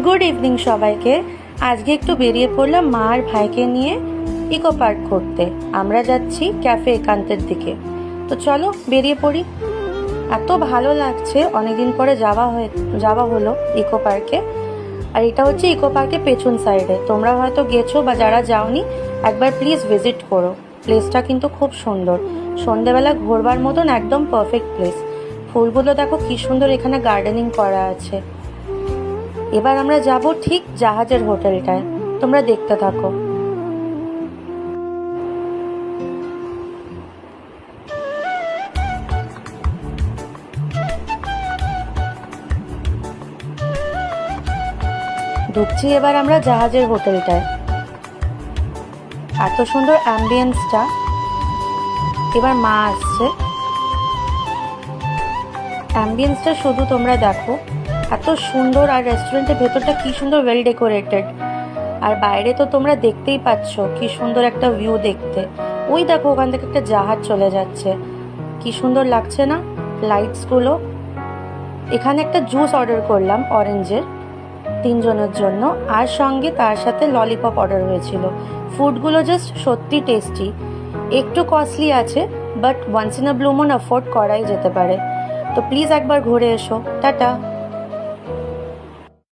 Good evening সবাইকে। আজকে একটু বেরিয়ে পড়লাম মা আর ভাইকে নিয়ে ইকো পার্ক করতে। আমরা যাচ্ছি ক্যাফে একান্তের দিকে। তো চলো বেরিয়ে পড়ি। এত ভালো লাগছে, অনেকদিন পরে যাওয়া হলো ইকো পার্কে। আর এটা হচ্ছে ইকো পার্কের পেছন সাইডে। তোমরা হয়তো গেছো বা যারা যাওনি একবার প্লিজ ভিজিট করো। প্লেসটা কিন্তু খুব সুন্দর, সন্ধেবেলা ঘোরবার মতন একদম পারফেক্ট প্লেস। ফুলগুলো দেখো কি সুন্দর এখানে গার্ডেনিং করা আছে। এবার আমরা যাব ঠিক জাহাজের হোটেলটায়, তোমরা দেখতে থাকো। ঢুকছি এবার আমরা জাহাজের হোটেলটায়। এত সুন্দর অ্যাম্বিয়েন্সটা। এবার মা আসছে। অ্যাম্বিয়েন্সটা শুধু তোমরা দেখো, এত সুন্দর। আর রেস্টুরেন্টের ভেতরটা কি সুন্দর ওয়েল ডেকোরেটেড। আর বাইরে তো তোমরা দেখতেই পাচ্ছ কি সুন্দর একটা ভিউ দেখতে। ওই দেখো ওখান থেকে একটা জাহাজ চলে যাচ্ছে, কি সুন্দর লাগছে না লাইটসগুলো। এখানে একটা জুস অর্ডার করলাম অরেঞ্জের, 3 জনের জন্য। আর সঙ্গে তার সাথে ললিপপ অর্ডার হয়েছিল। ফুডগুলো জাস্ট সত্যি টেস্টি। একটু কস্টলি আছে, but once in a blue moon afford করাই যেতে পারে। তো প্লিজ একবার ঘুরে এসো। টাটা।